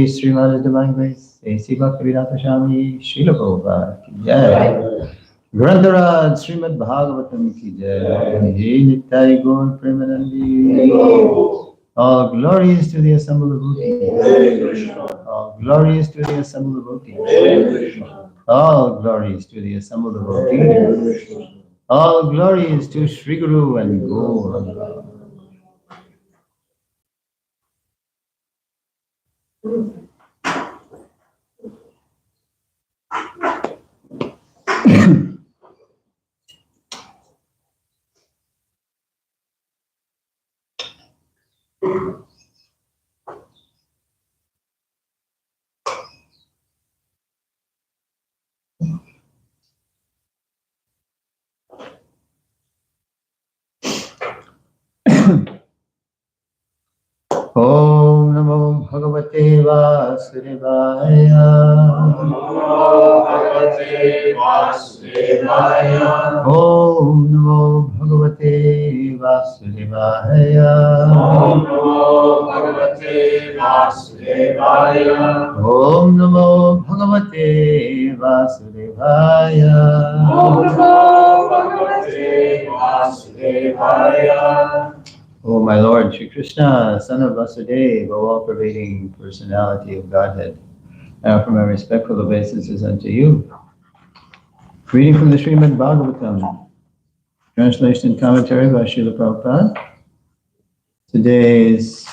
Srimad Divine Grace, A.C. Bhaktivedanta Swami, Srila Prabhupada ki jai. Grantaraj Srimad Bhagavatam ki jai. Jai Nittai Gaur Premanandi. All glories to the assembled devotees. All glories to the assembled devotees. All glories to the assembled devotees. All glories to Sri Guru and Gaur. Om Namo Bhagavate Vasudevaya. Om Namo Bhagavate Vasudevaya. Om Namo Bhagavate Vasudevaya. Om Namo Bhagavate Vasudevaya. Om Namo Bhagavate Vasudevaya. Om Namo Bhagavate Vasudevaya. O my Lord, Shri Krishna, Son of Vasudeva, O all-pervading personality of Godhead, I offer my respectful obeisances unto you. Reading from the Srimad Bhagavatam, translation and commentary by Srila Prabhupada. Today's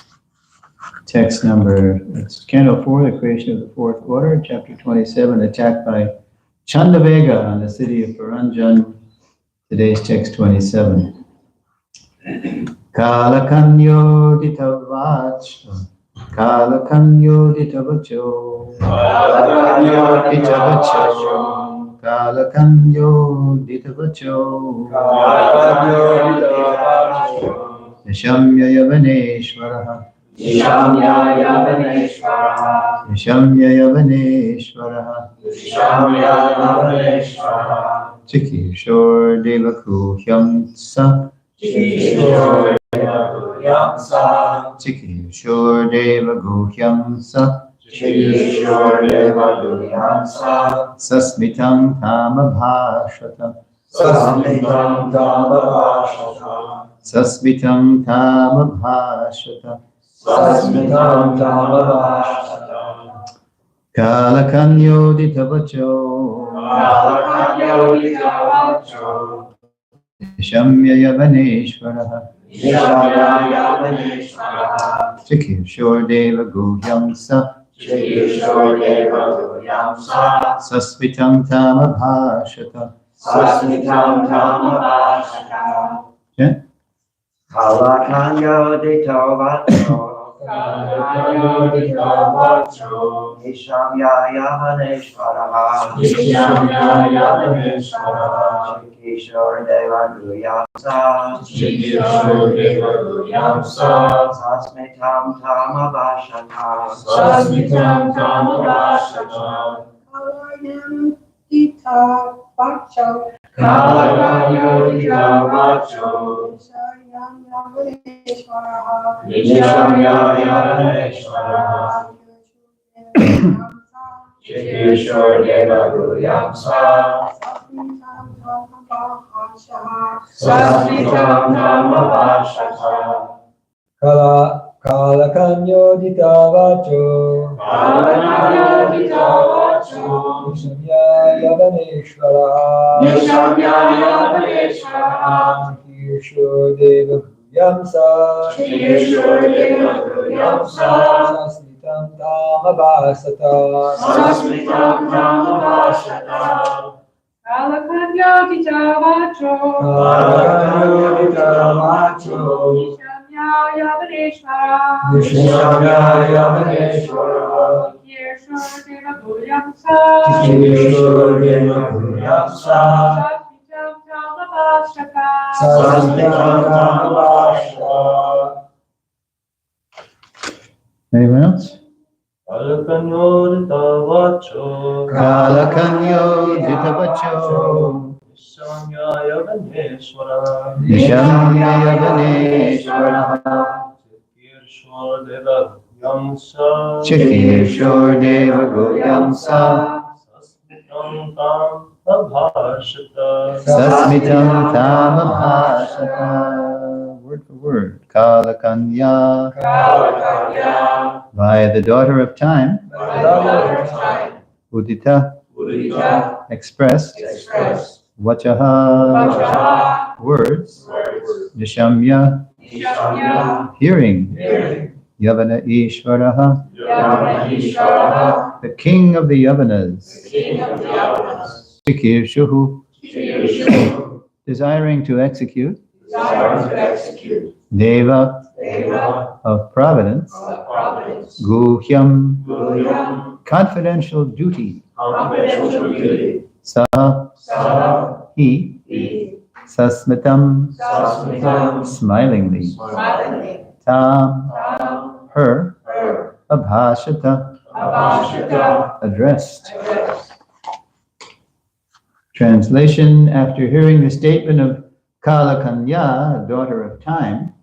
text number, it's Canto 4, the creation of the fourth order, chapter 27, attack by Chandavega on the city of Paranjan. Today's text 27. Kalakanyo ditavacho, Kalakanyo ditavacho, Kalakanyo ditavacho, Kalakanyo ditavacho, Kalakanyo ditavacho. Yashamya Yavaneshwaraha, Yashamya Yavaneshwaraha. Yashamya Yavaneshwaraha, Yashamya Yavaneshwaraha. Chikishor Devakuhyam Sa, Chikishor Devaguhyam Sa. Chikishor Devakuhyam Sa, Chikishor Devaguhyam Sa. Sasmitam Tamabhashata, Sasmitam Tamabhashata. Sasmitam Tamabhashata, Sasmitam Tamabhashata. Kalakanyo ditavacho, Kalakanyo ditavacho. Yashamya Yavaneshwaraha, Yashamya Yavaneshwaraha. Chikishor Devaguhyam Sa, Chikishor Devaguhyam Sa. Sasmitam Tamabhashata. Sasmitam Tamabhashata. Yeah? Kalakanyo ditavacho, Ishamyaya Vaneshwaraha Shikishor Deva Guyamsa Sasmitam Tamabhashata Shikishor Deva Guyamsa Sasmitam Tamabhashata Kalakanyodita vacho Nishamyaya Vaneshwaraha Kirsho Deva Yamsa Sasmitam Tamabhasata Kalakanyodita vacho Nishamyaya Vaneshwaraha Kirsho Deva Guyamsa Sasmitam Tamabhasata Anyone else? Kalakanyodita vacho Kalakanyodita vacho Nishamyaya Vaneshwaraha Nishamyaya Vaneshwaraha Kirshor Deva Yamsa Chikishor Deva Guyamsa Sasmitam Tamabhashata Sasmitam Tamabhashata. Word for word. Kalakanya. By the daughter of time. Udita. Expressed. Vachaha. Words. Nishamya. Hearing. Yavana Ishvaraha. The king of the Yavanas. Chikirshuhu. Desiring to execute. Deva. Of providence. Guhyam. Confidential duty. Sa. He. Sasmitam. Smilingly. Tam. Her. Abhashata. Addressed. Translation: after hearing the statement of Kalakanya, daughter of time,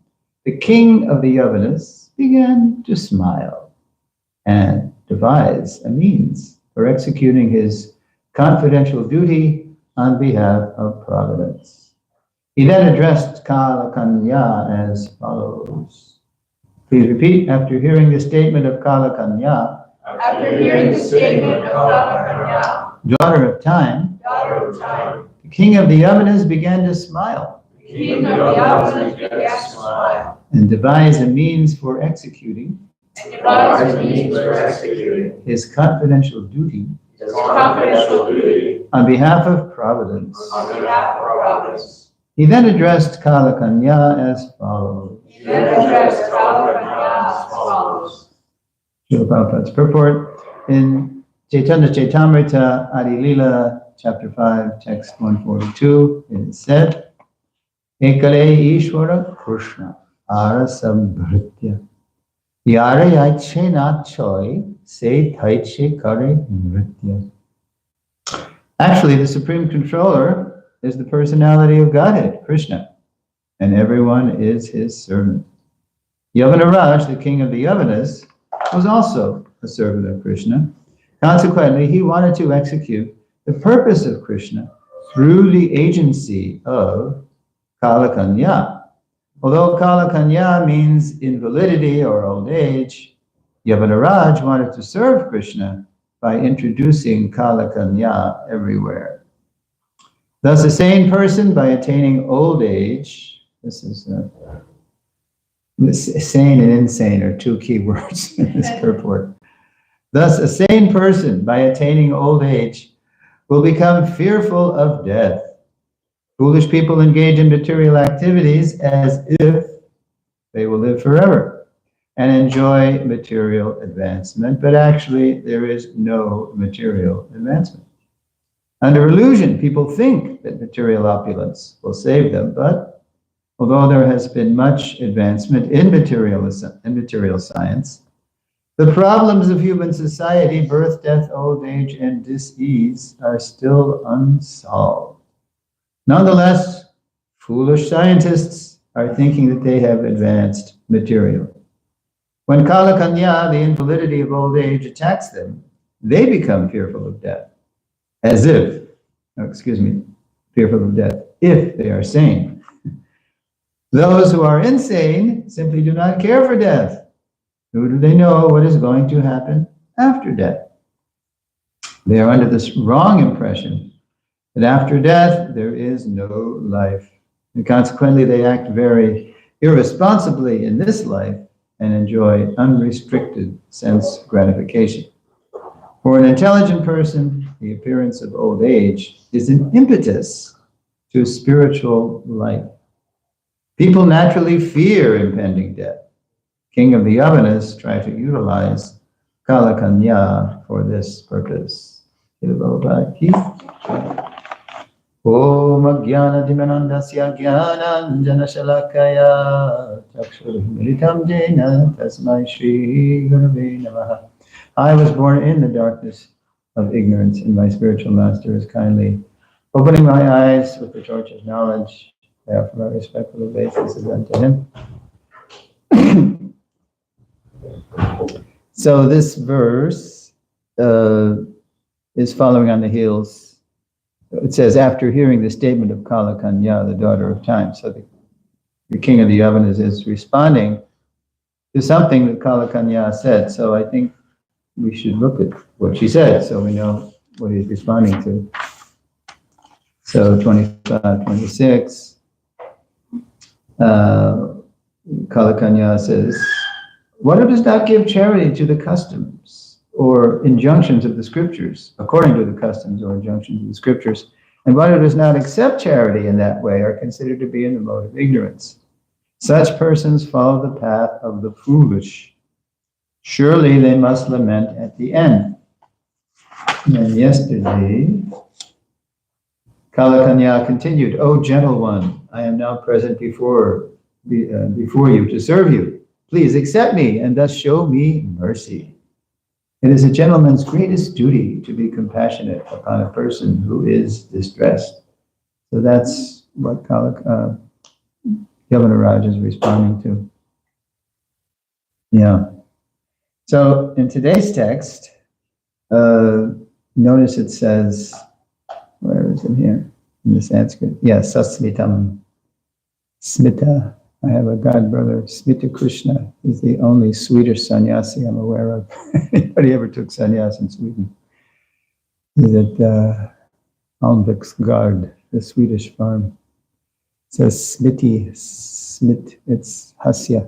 the king of the Yavanas began to smile and devise a means for executing his confidential duty on behalf of Providence. He then addressed Kalakanya as follows. Please repeat after hearing the statement of Kalakanya. Daughter of time, the king of the Yavanas began to smile and devise a means for executing his confidential duty on behalf of Providence. He then addressed Kalakanya as follows. Srila Prabhupada's purport in Chaitanya Chaitamrita Adilila, chapter 5, text 142, it is said, Ekale Ishvara Krishna Arasambhritya Yare Yaiche Nachoi Se Taiche Kare Nritya. Actually, the Supreme Controller is the personality of Godhead, Krishna, and everyone is his servant. Yavanaraj, the king of the Yavanas, was also a servant of Krishna. Consequently, he wanted to execute the purpose of Krishna through the agency of Kalakanya. Although Kalakanya means invalidity or old age, Yavanaraj wanted to serve Krishna by introducing Kalakanya everywhere. Thus, a sane person, by attaining old age, sane and insane are two key words in this purport. Thus, a sane person, by attaining old age, will become fearful of death. Foolish people engage in material activities as if they will live forever. and enjoy material advancement, but actually there is no material advancement. Under illusion, people think that material opulence will save them, but although there has been much advancement in material science, the problems of human society, birth, death, old age, and dis-ease, are still unsolved. Nonetheless, foolish scientists are thinking that they have advanced materially. When Kala Kanya, the invalidity of old age, attacks them, they become fearful of death, fearful of death, if they are sane. Those who are insane simply do not care for death. Nor do they know what is going to happen after death. They are under this wrong impression that after death there is no life. And consequently, they act very irresponsibly in this life and enjoy unrestricted sense gratification. For an intelligent person, the appearance of old age is an impetus to spiritual life. People naturally fear impending death. King of the Yavanas tried to utilize Kala Kanya for this purpose. Om Jnana Dimanandasya Jnananjana Shalakaya Chakshurmilitam Jena Tasmai Shri Gurave Namaha. I was born in the darkness of ignorance, and my spiritual master is kindly opening my eyes with the torch of knowledge. I offer my respectful obeisances unto him. So this verse is following on the heels. It says, after hearing the statement of Kala Kanya, the daughter of time. So the king of the Yavanas is responding to something that Kala Kanya said. So I think we should look at what she said so we know what he's responding to. So 25, 26, Kala Kanya says, what who does not give charity to the customs or injunctions of the scriptures, according to the customs or injunctions of the scriptures, and one who does not accept charity in that way are considered to be in the mode of ignorance. Such persons follow the path of the foolish. Surely they must lament at the end. And yesterday, Kala Kanya continued, O gentle one, I am now present before you to serve you. Please accept me and thus show me mercy. It is a gentleman's greatest duty to be compassionate upon a person who is distressed. So that's what Yavanaraj is responding to. Yeah. So in today's text, notice it says, where is it here? In the Sanskrit. Yes, Sasmitam. Smita. I have a god brother, Smita Krishna. He's the only Swedish sannyasi I'm aware of. Anybody ever took sannyas in Sweden? He's at Almviksgard, the Swedish farm. It says Smit, it's Hasya.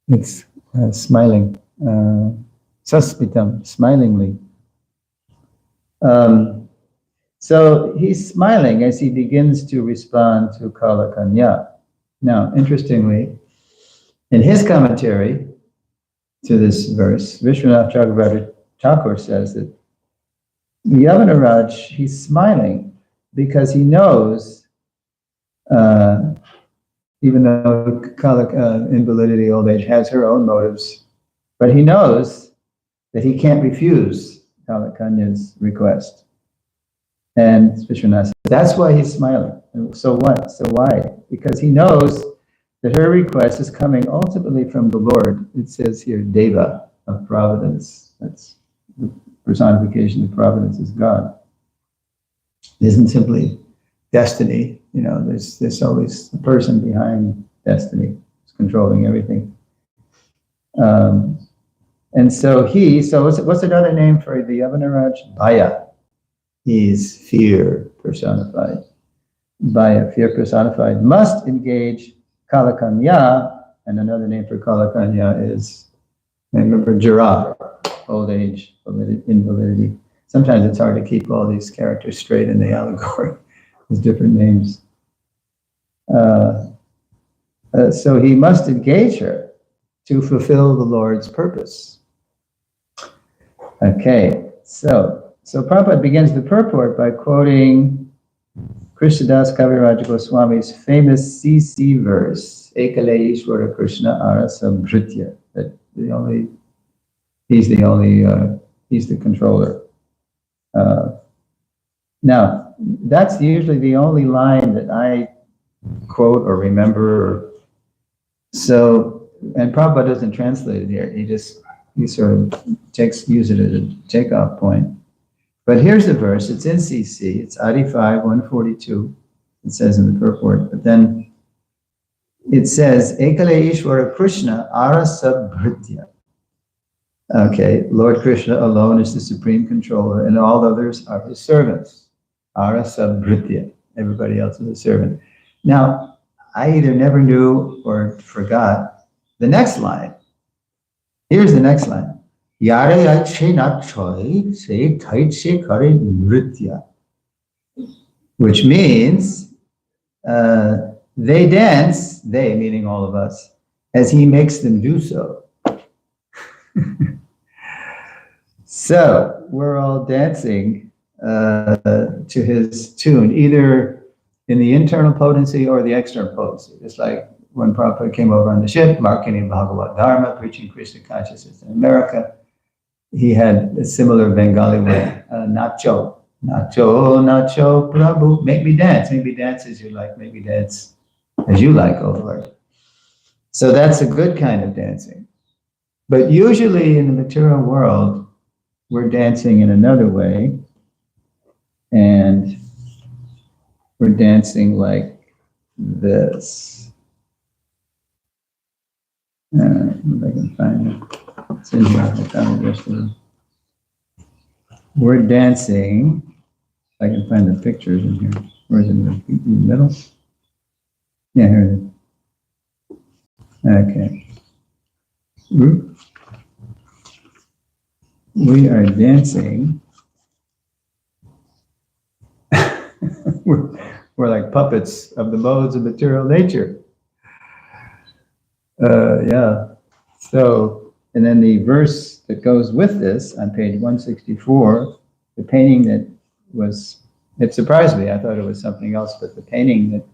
It's smiling. Sasmitam, smilingly. So he's smiling as he begins to respond to Kala Kanya. Now, interestingly, in his commentary to this verse, Vishwanath Chakravarti Thakur says that Yavanaraj, he's smiling because he knows, even though invalidity, old age, has her own motives, but he knows that he can't refuse Kala Kanya's request. And Vishwanath says, that's why he's smiling. So what? So why? Because he knows that her request is coming ultimately from the Lord. It says here, Deva, of providence. That's the personification of providence is God. It isn't simply destiny. You know, there's always a person behind destiny who's controlling everything. And so what's another name for the Yavanaraj? Bhaya. He's fear personified. Bhaya, fear personified, must engage Kala Kanya, and another name for Kala Kanya is, remember, Jara, old age, invalidity. Sometimes it's hard to keep all these characters straight in the allegory. There's different names. So he must engage her. to fulfill the Lord's purpose. Okay, so Prabhupada begins the purport by quoting Krishnadas Kaviraj Goswami's famous CC verse, Ekale Ishvara Krishna Arasa Bhritya, that he's the controller. Now, that's usually the only line that I quote or remember. So, and Prabhupada doesn't translate it here. He sort of uses it as a takeoff point. But here's the verse. It's in CC. It's Adi 5, 142. It says in the purport. But then it says, Ekale Ishvara Krishna Arasa Bhritya. Okay, Lord Krishna alone is the supreme controller, and all others are his servants. Arasa Bhritya. Everybody else is a servant. Now, I either never knew or forgot the next line. Here's the next line. Yare yache na choi se taiche kare nritya. Which means they dance, they meaning all of us, as he makes them do so. So we're all dancing to his tune, either in the internal potency or the external potency. It's like when Prabhupada came over on the ship, marketing Bhagavad Dharma, preaching Krishna consciousness in America, he had a similar Bengali word, nacho, nacho, nacho, Prabhu, make me dance as you like, make me dance as you like, oh Lord. So that's a good kind of dancing. But usually in the material world, we're dancing in another way, and we're dancing like this. If I can find it. It's in here. I found it yesterday. We're dancing. I can find the pictures in here. Where's it in the middle? Yeah, here it is. Okay. We are dancing. We're like puppets of the modes of material nature. Yeah. So, and then the verse that goes with this on page 164, the painting that was, it surprised me. I thought it was something else, but the painting that,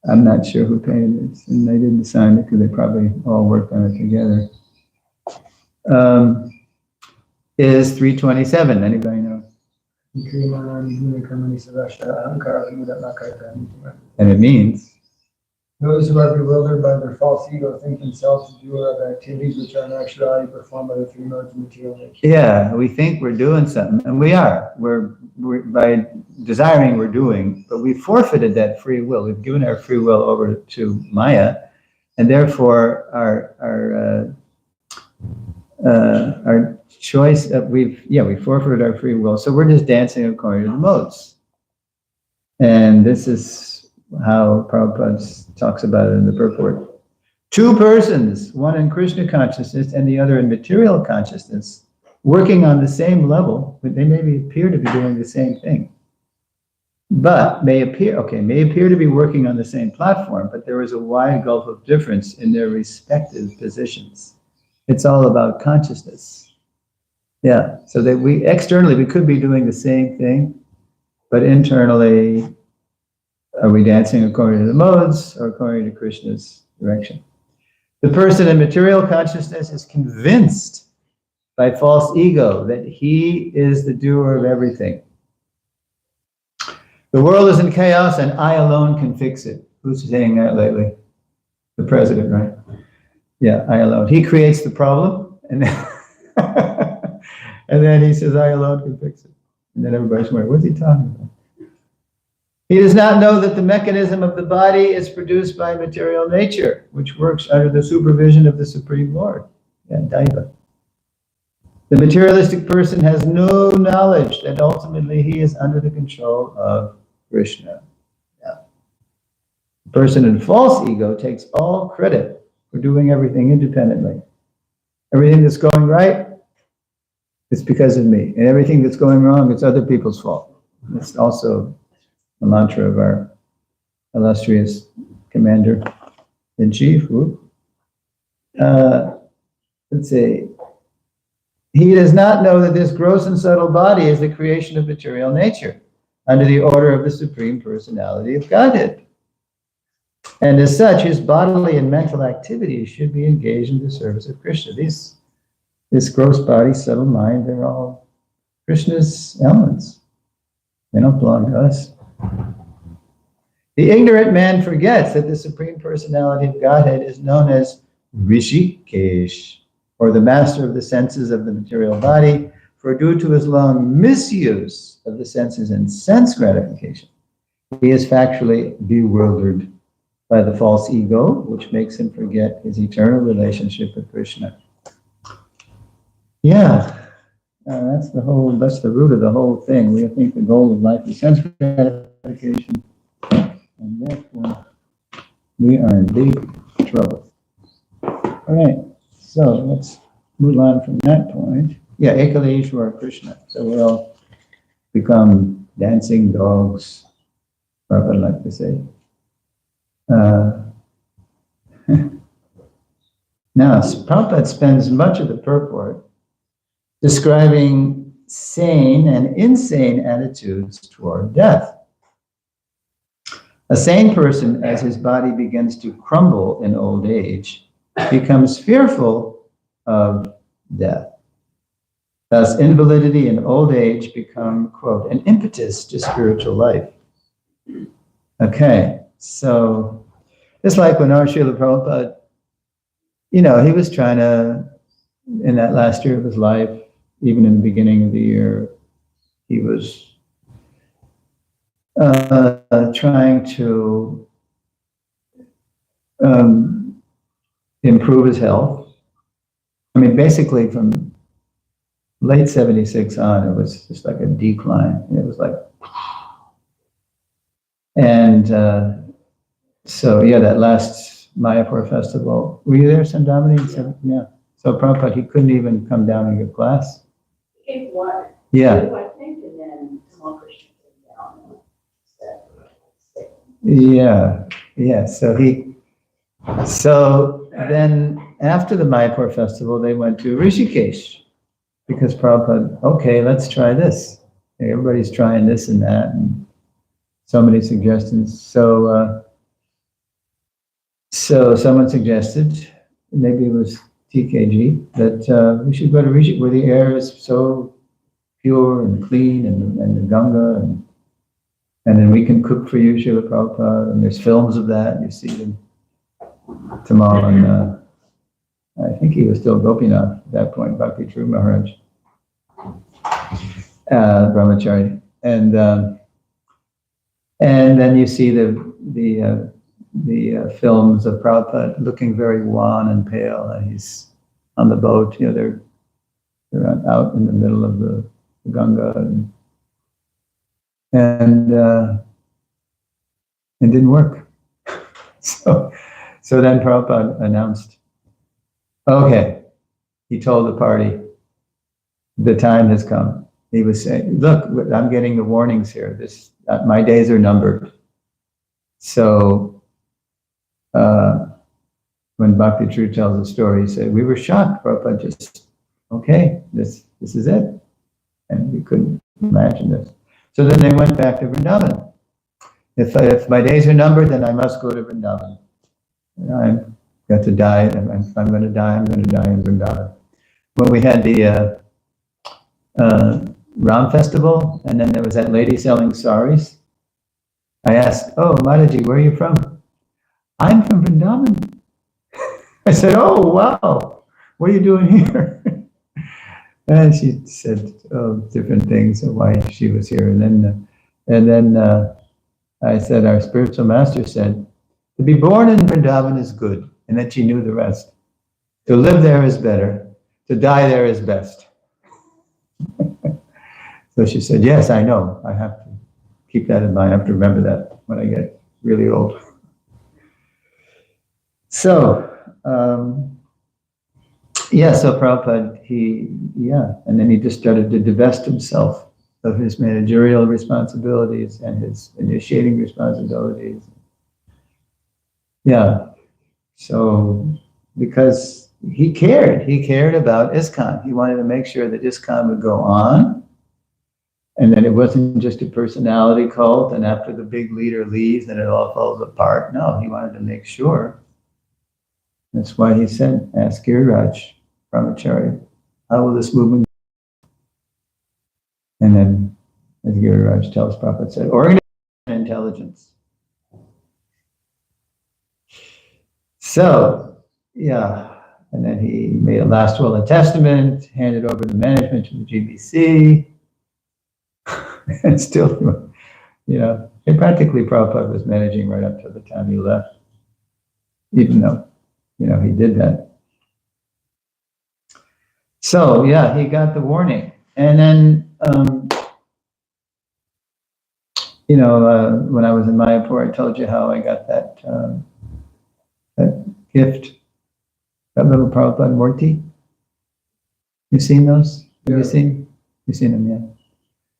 I'm not sure who painted it, and they didn't sign it because they probably all worked on it together, is 327. Anybody know? And it means? Those who are bewildered by their false ego think themselves the doer of activities which are in actuality performed by the three modes of material nature. Yeah, we think we're doing something, and we are. We're by desiring we're doing, but we forfeited that free will. We've given our free will over to Maya, and therefore our choice we forfeited our free will. So we're just dancing according to the modes, and this is how Prabhupada talks about it in the purport. Two persons, one in Krishna consciousness and the other in material consciousness, working on the same level, but they may appear to be doing the same thing. But may appear to be working on the same platform, but there is a wide gulf of difference in their respective positions. It's all about consciousness. Yeah, so that externally we could be doing the same thing, but internally, are we dancing according to the modes or according to Krishna's direction? The person in material consciousness is convinced by false ego that he is the doer of everything. The world is in chaos and I alone can fix it. Who's saying that lately? The president, right? Yeah, I alone. He creates the problem and then, and then he says, I alone can fix it. And then everybody's wondering, what's he talking about? He does not know that the mechanism of the body is produced by material nature, which works under the supervision of the Supreme Lord, Daiva. The materialistic person has no knowledge that ultimately he is under the control of Krishna. Yeah. The person in false ego takes all credit for doing everything independently. Everything that's going right, it's because of me. And everything that's going wrong, it's other people's fault. It's also the mantra of our illustrious commander-in-chief. let's see. He does not know that this gross and subtle body is the creation of material nature under the order of the Supreme Personality of Godhead. And as such, his bodily and mental activities should be engaged in the service of Krishna. This gross body, subtle mind, they're all Krishna's elements. They don't belong to us. The ignorant man forgets that the Supreme Personality of Godhead is known as Rishikesh, or the master of the senses of the material body, for due to his long misuse of the senses and sense gratification, he is factually bewildered by the false ego, which makes him forget his eternal relationship with Krishna. Yeah, that's the root of the whole thing. We think the goal of life is sense gratification, and therefore we are in deep trouble. All right, so let's move on from that point. Yeah, Ekale Ishwara Krishna. So we'll all become dancing dogs, Prabhupada like to say. Now, Prabhupada spends much of the purport describing sane and insane attitudes toward death. A sane person, as his body begins to crumble in old age, becomes fearful of death. Thus, invalidity and old age become, quote, an impetus to spiritual life. Okay, so it's like when our Srila Prabhupada, he was trying to, in that last year of his life, even in the beginning of the year, he was trying to improve his health. I mean, basically from late 76 on, it was just like a decline. It was like, and so yeah, that last Mayapur festival, were you there, Sandamini? Yeah. So Prabhupada, he couldn't even come down and give class. He gave one. Yeah. I think, and then small Christian came down. Yeah. So then after the Mayapur festival, they went to Rishikesh because Prabhupada, okay, let's try this. Everybody's trying this and that, and so many suggestions. So someone suggested, maybe it was TKG, that we should go to Rishikesh where the air is so pure and clean, and the Ganga, and then we can cook for you, Srila Prabhupada, and there's films of that, you see them. Tamal, and I think he was still Gopinath at that point, Bhakti True Maharaj, Brahmachari, and then you see the films of Prabhupada looking very wan and pale, and he's on the boat. They're out in the middle of the Ganga, and it didn't work. So then Prabhupada announced, okay, he told the party, the time has come. He was saying, look, I'm getting the warnings here. My days are numbered. So when Bhakti True tells the story, he said, we were shocked. Prabhupada just, okay, this is it. And we couldn't imagine this. So then they went back to Vrindavan. If my days are numbered, then I must go to Vrindavan. I've got to die. If I'm going to die, I'm going to die in Vrindavan. When we had the Ram festival, and then there was that lady selling saris, I asked, oh, Mataji, where are you from? I'm from Vrindavan. I said, oh, wow, what are you doing here? And she said different things of why she was here. And then I said, our spiritual master said, to be born in Vrindavan is good, and that she knew the rest. To live there is better. To die there is best. So she said, yes, I know. I have to keep that in mind. I have to remember that when I get really old. So, so Prabhupada, and then he just started to divest himself of his managerial responsibilities and his initiating responsibilities. Yeah, so because he cared about ISKCON. He wanted to make sure that ISKCON would go on, and that it wasn't just a personality cult, and after the big leader leaves, then it all falls apart. No, he wanted to make sure. That's why he said, ask Giriraj Brahmachari, how will this movement go? And then, as Giriraj tells Prabhupada said, organization and intelligence. So, yeah, and then he made a last will and testament, handed over the management to the GBC, and still, and practically Prabhupada was managing right up to the time he left, even though, he did that. So, yeah, he got the warning. And then, when I was in Mayapur, I told you how I got that gift, that little Prabhupada Murti. You've seen those? Have you seen? You've seen them, yeah.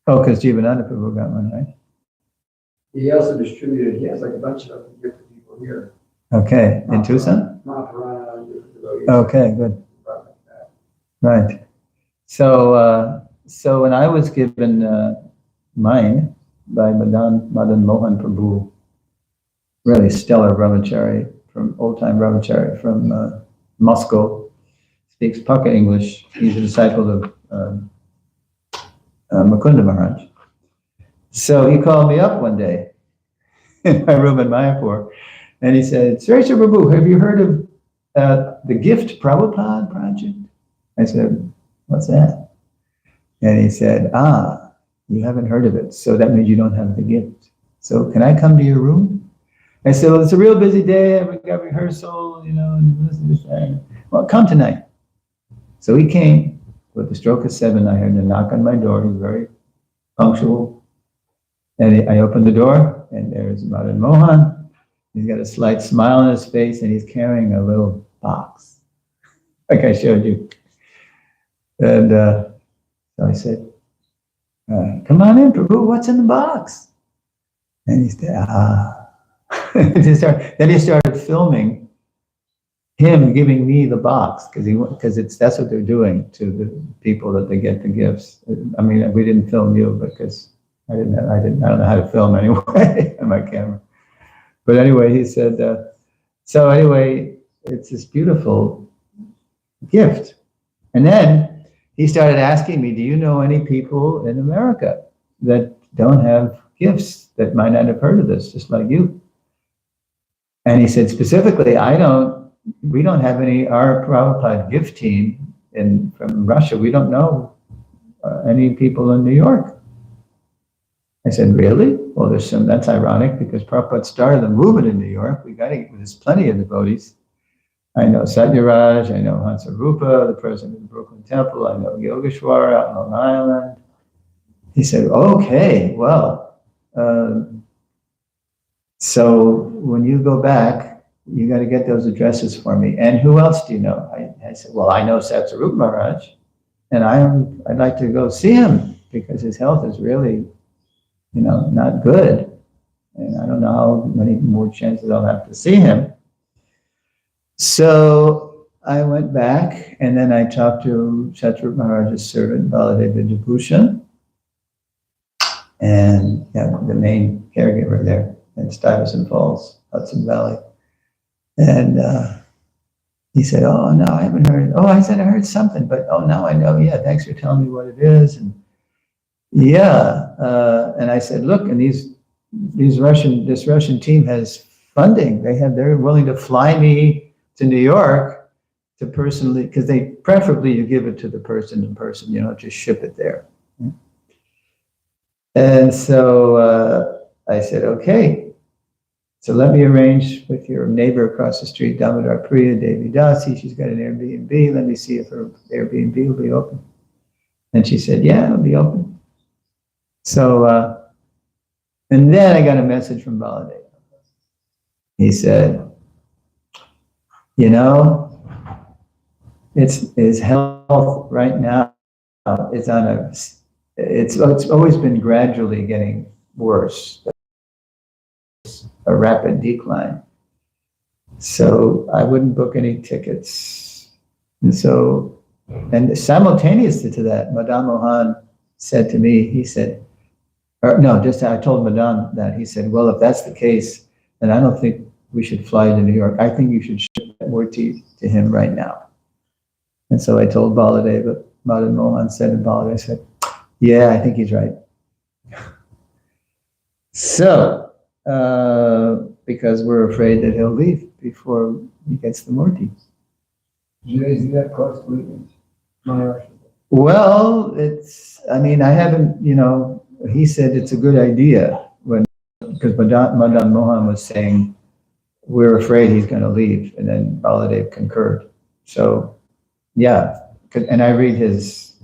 Oh, because Jivananda Prabhu got one, right? He also distributed, he has like a bunch of them to give to people here. Okay, in Tucson? Maharana, Okay, good. Right. So, so when I was given mine by Madan Mohan Prabhu, really stellar brahmachari, from old-time brahmachari from Moscow, speaks Paka English. He's a disciple of Mukunda Maharaj. So he called me up one day in my room in Mayapur, and he said, Suresvara Prabhu, have you heard of the Gift Prabhupada project? I said, what's that? And he said, you haven't heard of it, so that means you don't have the gift. So can I come to your room? I said, well, it's a real busy day. We got rehearsal, and this. Well, come tonight. So he came. With the stroke of 7, I heard a knock on my door. He was very punctual. And I opened the door, and there's Madan Mohan. He's got a slight smile on his face, and he's carrying a little box, like I showed you. And so I said, come on in, Prabhu, what's in the box? And he said, Then he started filming him giving me the box, because that's what they're doing to the people that they get the gifts. I mean, we didn't film you because I don't know how to film anyway on my camera. But anyway, he said, so anyway, it's this beautiful gift. And then he started asking me, do you know any people in America that don't have gifts, that might not have heard of this, just like you? And he said, specifically, we don't have our Prabhupada gift team from Russia, we don't know any people in New York. I said, really? Well, that's ironic, because Prabhupada started the movement in New York. There's plenty of devotees. I know Satyaraj, I know Hansarupa, the president of the Brooklyn Temple, I know Yogeshwara out on Long Island. He said, okay, well, so when you go back, you got to get those addresses for me. And who else do you know? I said, well, I know Satsarupa Maharaj, and I'd like to go see him, because his health is really, not good. And I don't know how many more chances I'll have to see him. So I went back, and then I talked to Satsarupa Maharaj's servant, Baladeva Vijayabhushan, and the main caregiver there in Stuyvesant Falls, Hudson Valley. And he said, oh, no, I haven't heard. Oh, I said, I heard something, but now I know. Yeah, thanks for telling me what it is. And and I said, look, and this Russian team has funding. They're willing to fly me to New York to personally, because preferably you give it to the person in person, you don't just ship it there. And so I said, okay. So let me arrange with your neighbor across the street, Damodar Priya Devi Dasi. She's got an Airbnb. Let me see if her Airbnb will be open. And she said, yeah, it'll be open. So, and then I got a message from Baladeva. He said, his health right now is it's always been gradually getting worse. A rapid decline. So I wouldn't book any tickets. And so, and simultaneously to that, Madan Mohan said to me, he said, or no, just I told Madan that, he said, well, if that's the case, then I don't think we should fly to New York. I think you should ship that murti to him right now. And so I told Baladev, but Madan Mohan said, and Baladev said, yeah, I think he's right. So, because we're afraid that he'll leave before he gets the murti. Is that close to leaving? Maharashtra? Well, it's, I mean, I haven't, you know, he said it's a good idea when, because Madan Mohan was saying, we're afraid he's going to leave, and then Baladev concurred. So, yeah, and I read his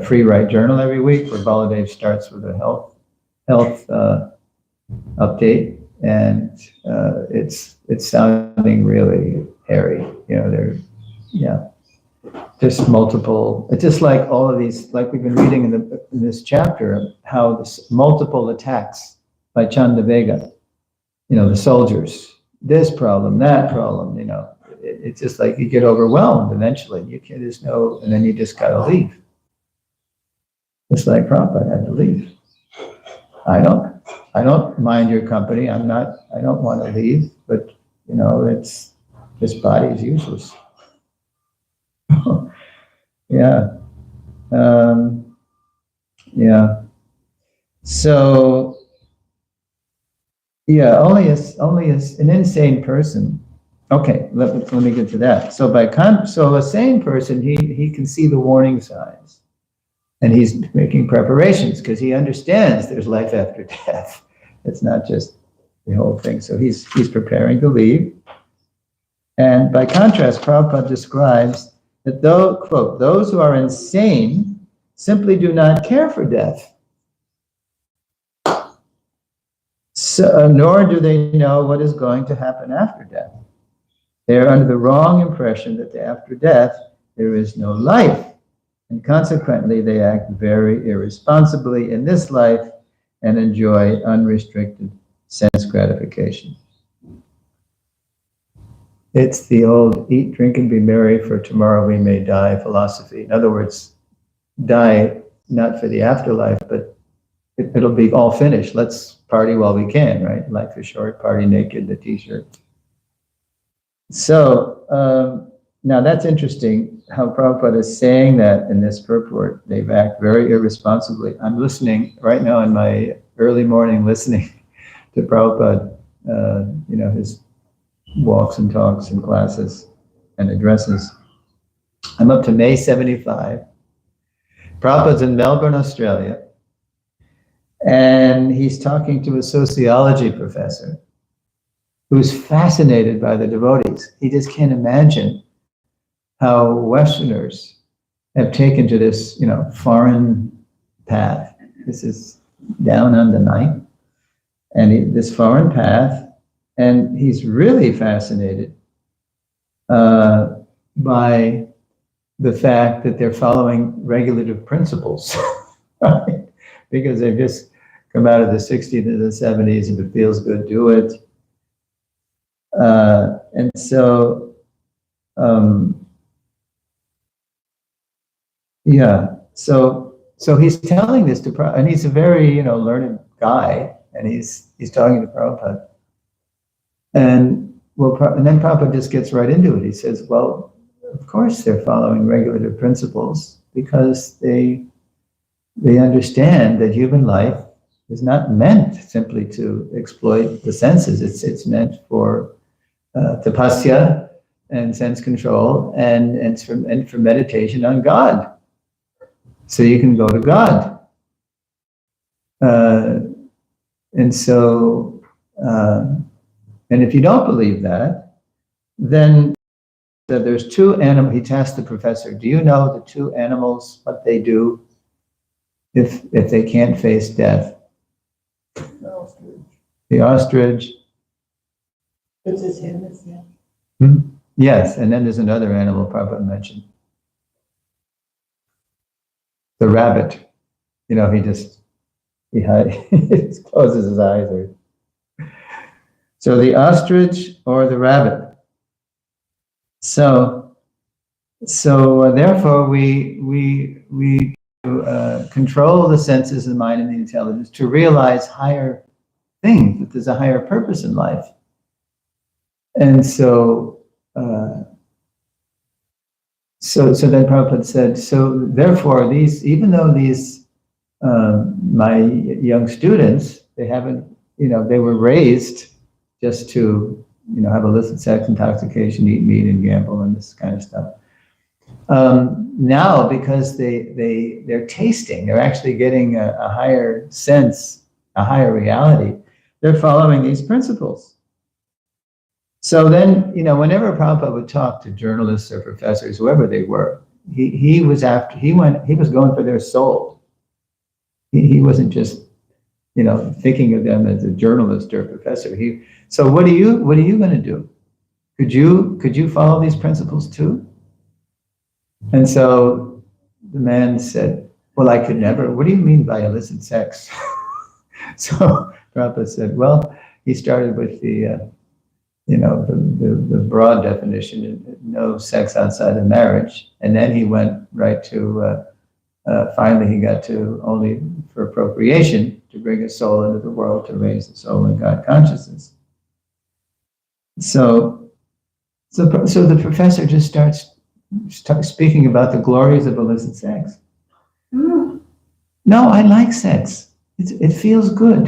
free write journal every week, where Baladev starts with a health update, and it's sounding really hairy. You know, just multiple. It's just like all of these, like we've been reading in this chapter, how this multiple attacks by Chandavega. You know, the soldiers. This problem, that problem, you know, it's just like you get overwhelmed eventually. You can't, there's no, and then you just got to leave. Just like Prabhupada had to leave. I don't mind your company. I don't want to leave, but you know, this body is useless. Yeah. Yeah. So, yeah, only as an insane person. Okay, let me get to that. So so a sane person, he can see the warning signs, and he's making preparations because he understands there's life after death. It's not just the whole thing. So he's preparing to leave. And by contrast, Prabhupada describes that though, quote, those who are insane simply do not care for death. So, nor do they know what is going to happen after death. They are under the wrong impression that after death there is no life, and consequently they act very irresponsibly in this life and enjoy unrestricted sense gratification. It's the old eat, drink, and be merry, for tomorrow we may die philosophy. In other words, die not for the afterlife, but it'll be all finished. Let's party while we can, right? Life is short, party naked, the t-shirt. So, now that's interesting how Prabhupada is saying that in this purport. They act very irresponsibly. I'm listening right now in my early morning, listening to Prabhupada, you know, his walks and talks and classes and addresses. I'm up to May 75. Prabhupada's in Melbourne, Australia. And he's talking to a sociology professor who's fascinated by the devotees. He just can't imagine how Westerners have taken to this, you know, foreign path. This is down on the night, and this foreign path, and he's really fascinated by the fact that they're following regulative principles, right? Because they've just come out of the 60s and the 70s, and if it feels good, do it. And so, yeah, so he's telling this to Prabhupada, and he's a very, you know, learned guy, and he's talking to Prabhupada. And and then Prabhupada just gets right into it. He says, well, of course they're following regulative principles because they understand that human life is not meant simply to exploit the senses. It's meant for tapasya and sense control and for meditation on God. So you can go to God. And so, and if you don't believe that, then there's two animals. He asked the professor, do you know the two animals, what they do if they can't face death? The ostrich. Puts his hand in his neck. Yes, and then there's another animal Prabhupada mentioned. The rabbit. You know, he just closes his eyes. So the ostrich or the rabbit. Therefore, we control the senses, the mind, and the intelligence to realize higher things, that there's a higher purpose in life. And so then Prabhupada said, so therefore even though these, my young students, they haven't, they were raised just to, have illicit sex, intoxication, eat meat, and gamble, and this kind of stuff. Now, because they're tasting, they're actually getting a higher sense, a higher reality, they're following these principles. So then, whenever Prabhupada would talk to journalists or professors, whoever they were, he was going for their soul. He wasn't just, thinking of them as a journalist or a professor. So what are you going to do? Could you follow these principles too? And so the man said, well, I could never. What do you mean by illicit sex? So Prabhupada said, well, he started with the broad definition, no sex outside of marriage. And then he went right to, finally he got to only for procreation, to bring a soul into the world, to raise the soul in God consciousness. So the professor just starts speaking about the glories of illicit sex. No, I like sex. It feels good.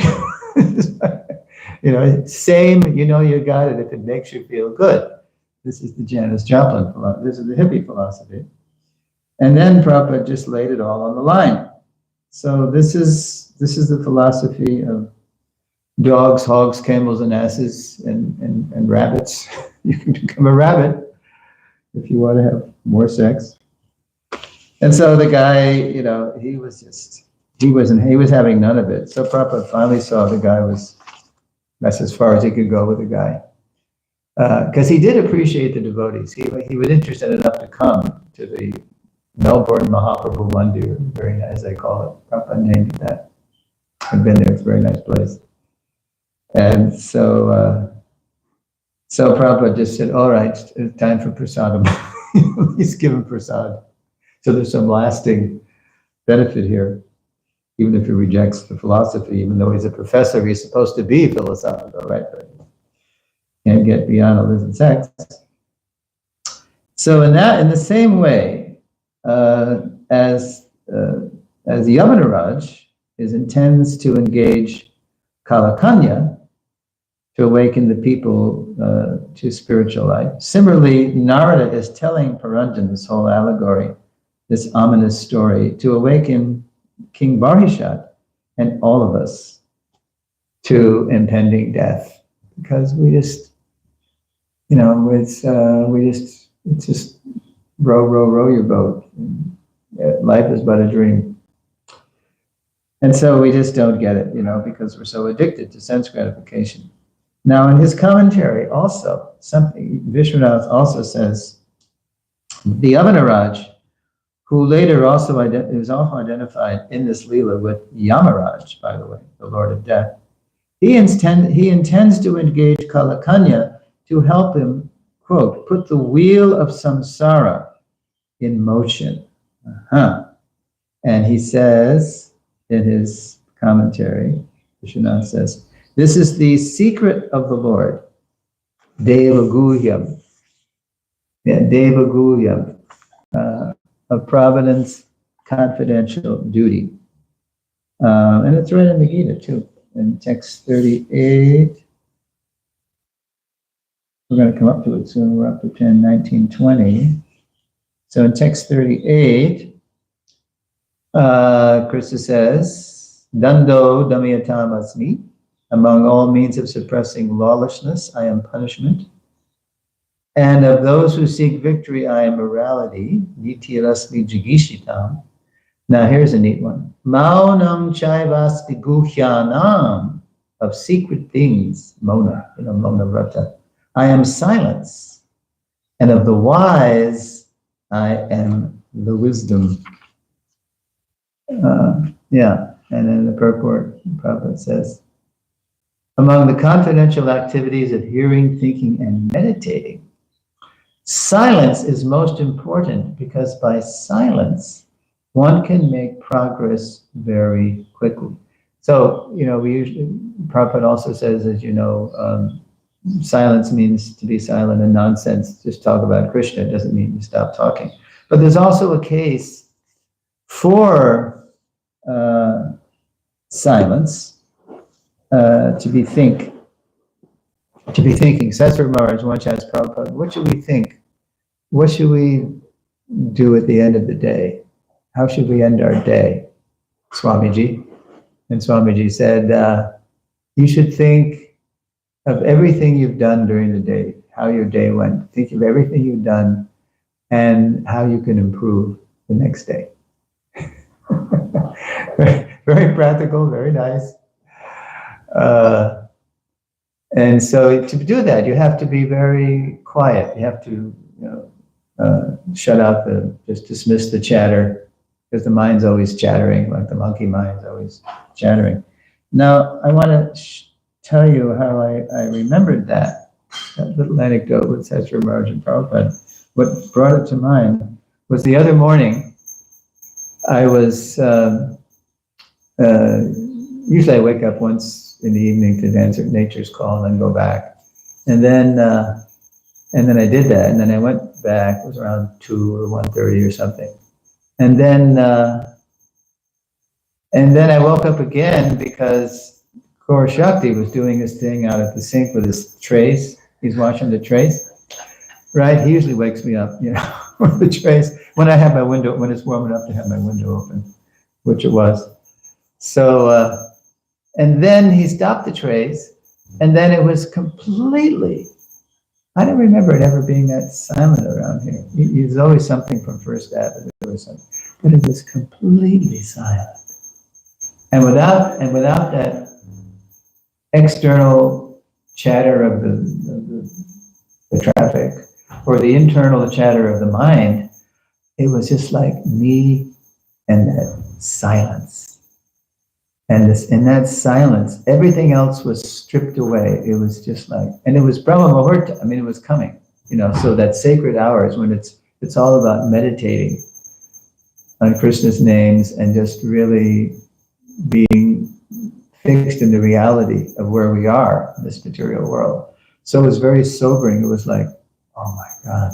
Same, you got it if it makes you feel good. This is the Janis Joplin philosophy. This is the hippie philosophy. And then Prabhupada just laid it all on the line. So this is the philosophy of dogs, hogs, camels, and asses, and rabbits. You can become a rabbit if you want to have more sex. And so the guy, he was having none of it. So Prabhupada finally saw the guy that's as far as he could go with the guy. Because he did appreciate the devotees. He was interested enough to come to the Melbourne Mahaprabhu Mandir, very nice, as they call it. Prabhupada named it that. I've been there, it's a very nice place. And so Prabhupada just said, all right, it's time for prasadam. He's given prasad. So there's some lasting benefit here, even if he rejects the philosophy, even though he's a professor, he's supposed to be philosophical, right? But can't get beyond illicit sex. So in the same way, as Yavanaraj intends to engage Kalakanya to awaken the people to spiritual life. Similarly, Narada is telling Paranjan this whole allegory, this ominous story, to awaken King Barishat and all of us to impending death, because we just, it's just row your boat. Life is but a dream. And so we just don't get it, because we're so addicted to sense gratification. Now, in his commentary, also, Vishwanath also says, the Yavanaraj, who later also is also identified in this Leela with Yamaraj, by the way, the Lord of Death, he intends to engage Kalakanya to help him, quote, put the wheel of samsara in motion. And he says in his commentary, Vishwanath says, this is the secret of the Lord, Devaguhyam. Yeah, Devaguhyam, of providence, confidential duty. And it's right in the Gita too, in text 38. We're going to come up to it soon. We're up to 10, 19, 20. So in text 38, Krishna says, Dando damayatam asmi. Among all means of suppressing lawlessness, I am punishment. And of those who seek victory, I am morality. Nitirasmi jigishitam. Now here's a neat one. Maunam chaivasmi guhyanam. Of secret things, mona, mona vrata. I am silence. And of the wise, I am the wisdom. And then the purport, the Prophet says, among the confidential activities of hearing, thinking, and meditating. silence is most important because by silence, one can make progress very quickly. So, Prabhupada also says, as you know, silence means to be silent and nonsense. Just talk about Krishna. It doesn't mean you stop talking. But there's also a case for silence, to be thinking. Suresvara Maharaj once asked Prabhupada, what should we think? What should we do at the end of the day? How should we end our day, Swamiji? And Swamiji said, you should think of everything you've done during the day, how your day went. Think of everything you've done and how you can improve the next day. Very practical, very nice. And so to do that, you have to be very quiet. You have to, shut up, just dismiss the chatter, because the mind's always chattering, like the monkey mind's always chattering. Now, I want to tell you how I remembered that little anecdote with Suresvara Maharaj and Prabhupada. What brought it to mind was the other morning, I was, usually I wake up once in the evening to answer nature's call and then go back. And then I did that, and then I went back, it was around 2 or 1:30 or something. And then I woke up again because Gaur Shakti was doing his thing out at the sink with his trays. He's washing the trays, right? He usually wakes me up, with the trays when I have my window, when it's warm enough to have my window open, which it was. So, and then he stopped the trays, and then it was completely, I don't remember it ever being that silent around here. There's always something from First Avenue or something, but it was completely silent. And without that external chatter of the traffic or the internal chatter of the mind, it was just like me and that silence. And in that silence, everything else was stripped away. It was just like, and it was Brahma Muhurta. I mean, it was coming, so that sacred hours when it's all about meditating on Krishna's names and just really being fixed in the reality of where we are in this material world. So it was very sobering. It was like, oh my God,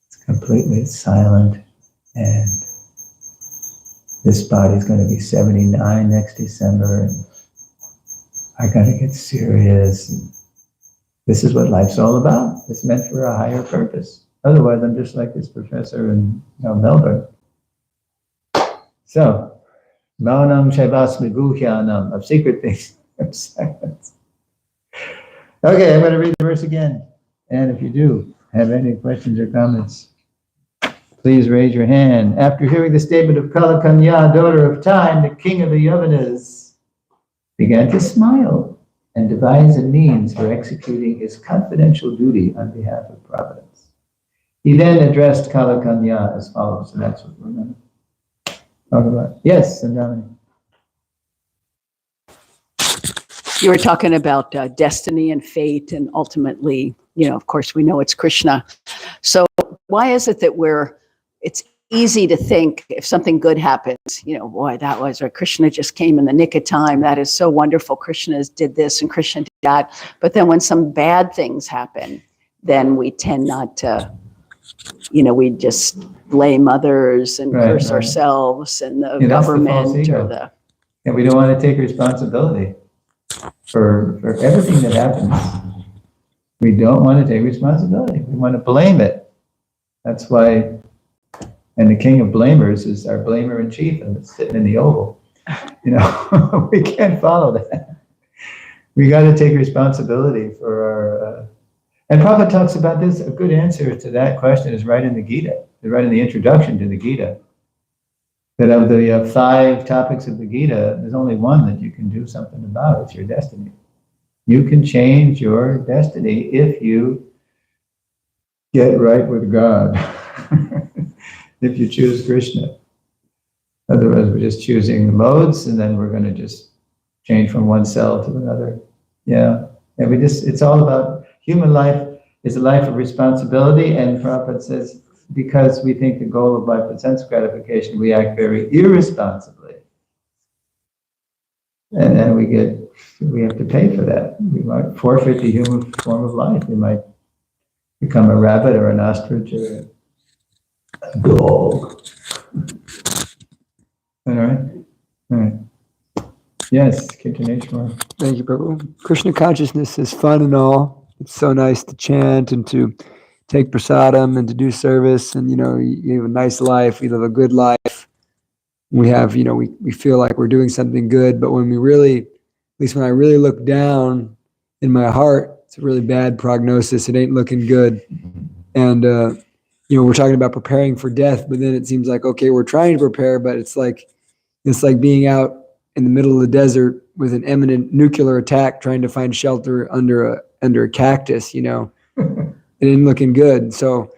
it's completely silent, and this body's going to be 79 next December, and I got to get serious. And this is what life's all about. It's meant for a higher purpose. Otherwise, I'm just like this professor in Melbourne. So, Maunam Shaivasmi Guhyanam, of secret things, of silence. Okay, I'm going to read the verse again. And if you do have any questions or comments, please raise your hand. After hearing the statement of Kalakanya, daughter of time, the king of the Yavanas began to smile and devise a means for executing his confidential duty on behalf of Providence. He then addressed Kalakanya as follows, and that's what we're going to talk about. Yes, Sandamini. You were talking about destiny and fate, and ultimately, of course, we know it's Krishna. So why is it that it's easy to think if something good happens, boy, that was, or Krishna just came in the nick of time. That is so wonderful. Krishna did this and Krishna did that. But then when some bad things happen, then we tend not to, we just blame others and curse ourselves and the government or the. And we don't want to take responsibility for everything that happens. We don't want to take responsibility. We want to blame it. That's why. And the king of blamers is our blamer in chief, and it's sitting in the oval. We can't follow that. We got to take responsibility for our. And Prabhupada talks about this. A good answer to that question is right in the Gita, right in the introduction to the Gita. That of the 5 topics of the Gita, there's only one that you can do something about. It's your destiny. You can change your destiny if you get right with God. If you choose Krishna. Otherwise, we're just choosing the modes, and then we're going to just change from one cell to another. Yeah. And it's all about human life. is a life of responsibility, and Prabhupada says, because we think the goal of life is sense gratification, we act very irresponsibly. And then we have to pay for that. We might forfeit the human form of life. We might become a rabbit or an ostrich or a dog. All right? All right. Yes, Kirtaneshwar. Thank you, Prabhu. Krishna consciousness is fun and all. It's so nice to chant and to take prasadam and to do service. And, you have a nice life. We live a good life. We have, we feel like we're doing something good. But when we really, at least when I really look down in my heart, it's a really bad prognosis. It ain't looking good. And, we're talking about preparing for death, but then it seems like, okay, we're trying to prepare, but it's like being out in the middle of the desert with an imminent nuclear attack, trying to find shelter under a cactus. It ain't looking good. So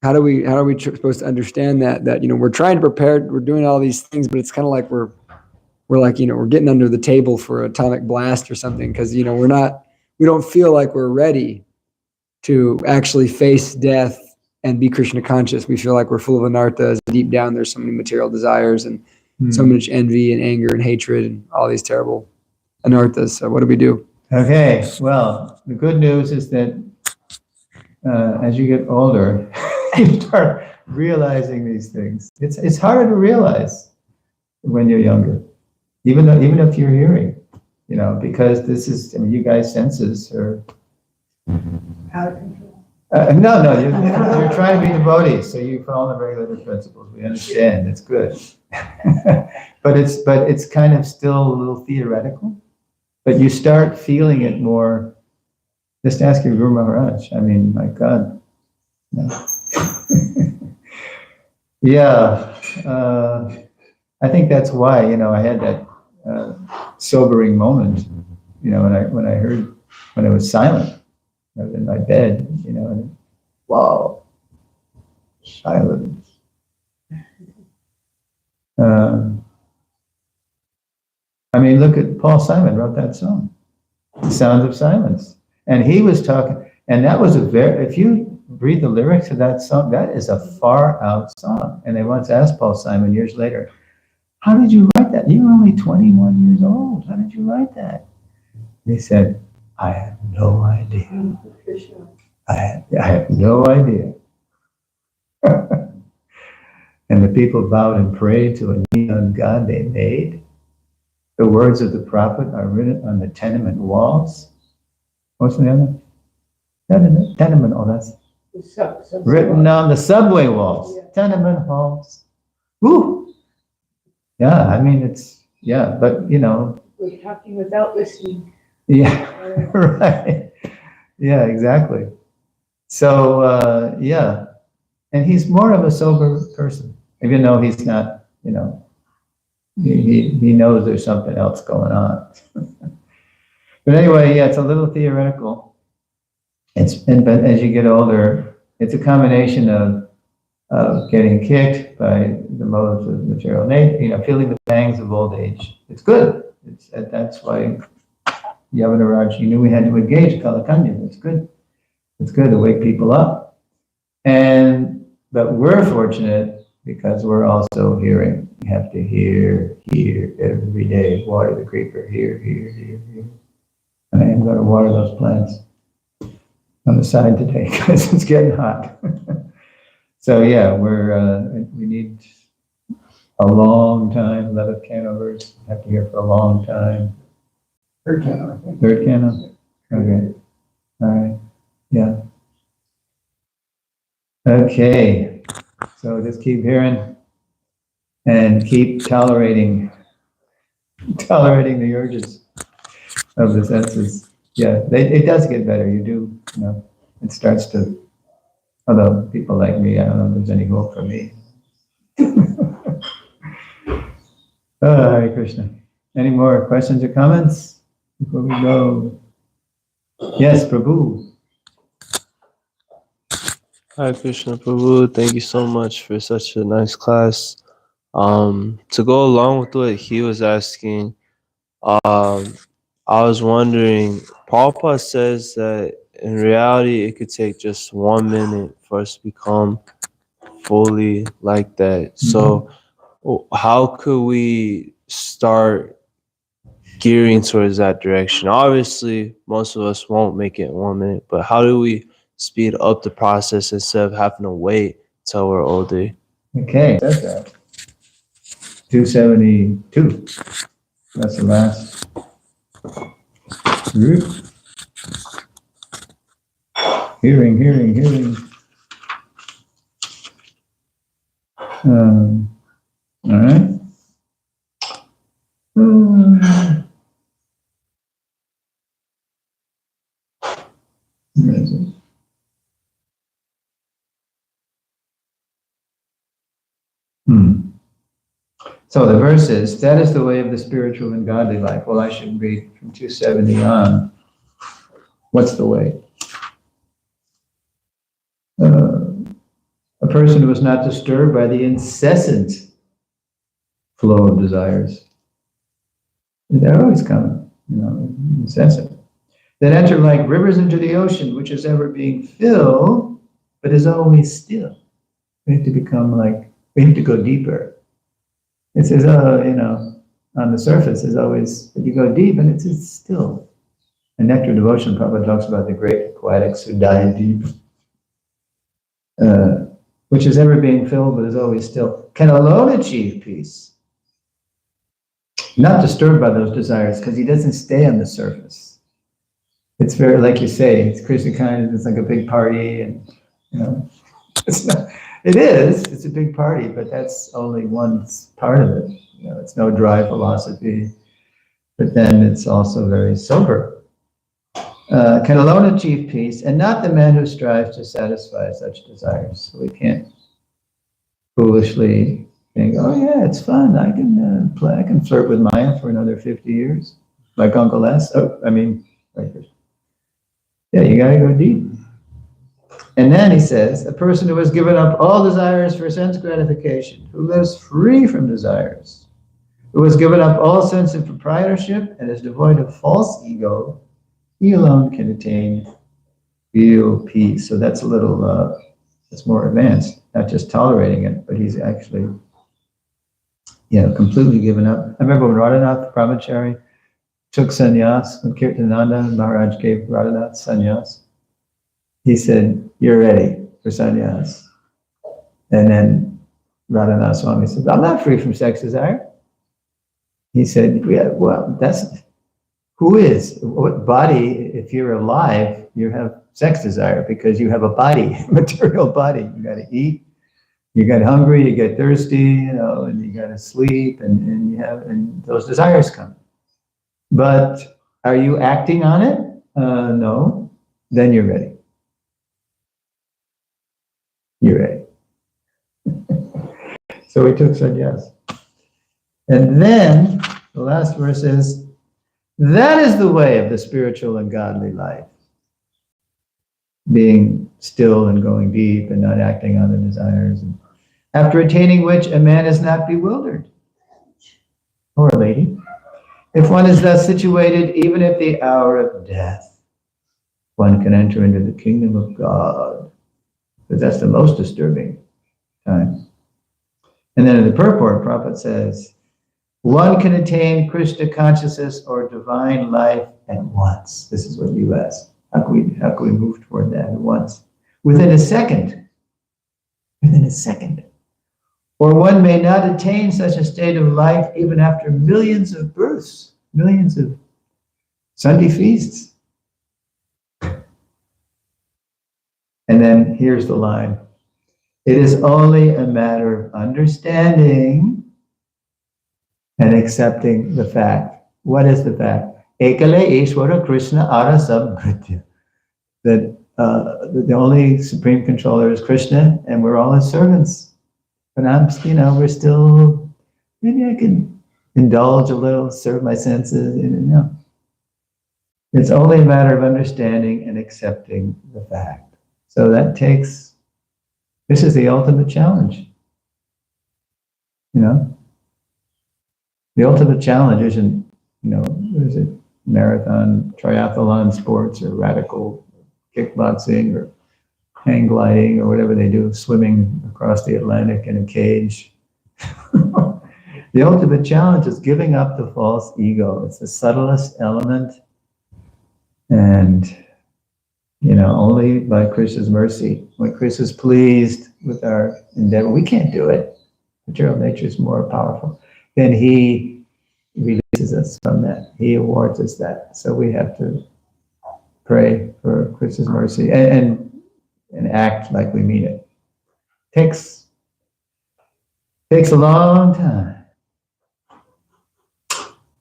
how are we supposed to understand that we're trying to prepare, we're doing all these things, but it's kind of like we're like, we're getting under the table for an atomic blast or something, because we don't feel like we're ready to actually face death and be Krishna conscious. We feel like we're full of anarthas. Deep down, there's so many material desires and so much envy and anger and hatred and all these terrible anarthas. So what do we do? Okay, well, the good news is that as you get older, you start realizing these things. It's harder to realize when you're younger, even if you're hearing, because this is, you guys' senses are Out of control. no, you're trying to be devotees, so you follow the regulative principles. We understand, it's good. but it's kind of still a little theoretical. But you start feeling it more. Just ask your Guru Maharaj. I mean, my God. No. Yeah, I think that's why I had that sobering moment. When it was silent. I was in my bed, and wow, silence. Look at Paul Simon wrote that song, "The Sounds of Silence," and he was talking, and that was if you read the lyrics of that song, that is a far out song. And they once asked Paul Simon years later, "How did you write that? You were only 21 years old. How did you write that?" He said, "I have no idea. I have no idea." And the people bowed and prayed to a neon god they made. The words of the prophet are written on the tenement walls. What's the other? Tenement, that's written on the subway walls. Yeah. Tenement halls. Woo! Yeah, but We're talking without listening. Yeah, right. Yeah, exactly. So, and he's more of a sober person, even though he's not, he knows there's something else going on. But anyway, yeah, it's a little theoretical. But as you get older, it's a combination of getting kicked by the modes of material nature, feeling the pangs of old age. It's good. That's why Yavanaraj, you knew we had to engage Kalakanya. It's good. It's good to wake people up. But we're fortunate because we're also hearing. We have to hear every day. Water the creeper, hear. And I am going to water those plants on the side today because it's getting hot. So yeah, we need a long time. 11th canto verse. Have to hear for a long time. Third canto. Okay. All right. Yeah. Okay. So just keep hearing and keep tolerating the urges of the senses. Yeah, it does get better. You do, it starts to, although people like me, I don't know if there's any hope for me. Oh, Hare Krishna. Any more questions or comments before we go? Yes, Prabhu. Hi, Krishna Prabhu. Thank you so much for such a nice class. To go along with what he was asking, I was wondering, Prabhupada says that in reality, it could take just 1 minute for us to become fully like that. So how could we start gearing towards that direction? Obviously, most of us won't make it in 1 minute, but how do we speed up the process instead of having to wait till we're older? Okay, that's that. 272. That's the last group. Hearing. All right. Where is it? So the verse is, that is the way of the spiritual and godly life. Well, I should read from 270 on. What's the way? A person who is not disturbed by the incessant flow of desires. They're always coming, incessant. That enter like rivers into the ocean, which is ever being filled, but is always still. We have to we have to go deeper. It says, on the surface is always, but you go deep and it's still. In Nectar Devotion, Prabhupada talks about the great aquatics who die deep, which is ever being filled, but is always still, can alone achieve peace. Not disturbed by those desires, because he doesn't stay on the surface. It's very, like you say, it's Krishna consciousness, it's like a big party, and, it's not, it's a big party, but that's only one part of it. It's no dry philosophy, but then it's also very sober. Can alone achieve peace, and not the man who strives to satisfy such desires. So we can't foolishly think, oh yeah, it's fun, I can play, I can flirt with Maya for another 50 years, like Uncle S. Yeah, you gotta go deep. And then he says, a person who has given up all desires for sense gratification, who lives free from desires, who has given up all sense of proprietorship and is devoid of false ego, he alone can attain real peace. So that's a little, it's more advanced, not just tolerating it, but he's actually, completely given up. I remember when Radhanath Brahmachari took sannyas, when Kirtananda Maharaj gave Radhanath sannyas, he said, you're ready for sannyas. And then Radhanath Swami said, I'm not free from sex desire. He said, yeah, well, who is? What body, if you're alive, you have sex desire because you have a body, material body. You got to eat, you get hungry, you get thirsty, and you got to sleep, and those desires come. But are you acting on it? No. Then you're ready. You're ready. So he took sannyas. And then the last verse is, that is the way of the spiritual and godly life. Being still and going deep and not acting on the desires. And after attaining which a man is not bewildered. Or a lady. If one is thus situated, even at the hour of death, one can enter into the kingdom of God. Because that's the most disturbing time. And then in the purport, Prabhupada says, one can attain Krishna consciousness or divine life at once. This is what you asked. How can we move toward that at once? Within a second. Within a second. Or one may not attain such a state of life even after millions of births, millions of Sunday feasts. And then here's the line. It is only a matter of understanding and accepting the fact. What is the fact? Ekale Ishvara Krishna Ara Samkritya. That the only supreme controller is Krishna, and we're all his servants. But we're still, maybe I can indulge a little, serve my senses. No. It's only a matter of understanding and accepting the fact. So this is the ultimate challenge. The ultimate challenge isn't, what is it, marathon, triathlon sports, or radical kickboxing or hang gliding or whatever they do, swimming across the Atlantic in a cage. The ultimate challenge is giving up the false ego. It's the subtlest element. And, only by Krishna's mercy, when Krishna is pleased with our endeavor, we can't do it. Material nature is more powerful. Then he releases us from that. He awards us that. So we have to pray for Krishna's mercy and act like we mean it. Takes a long time.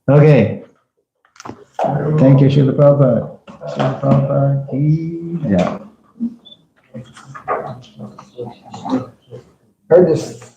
Okay. Thank you, Srila Prabhupada. Srila Prabhupada ki jai. Heard this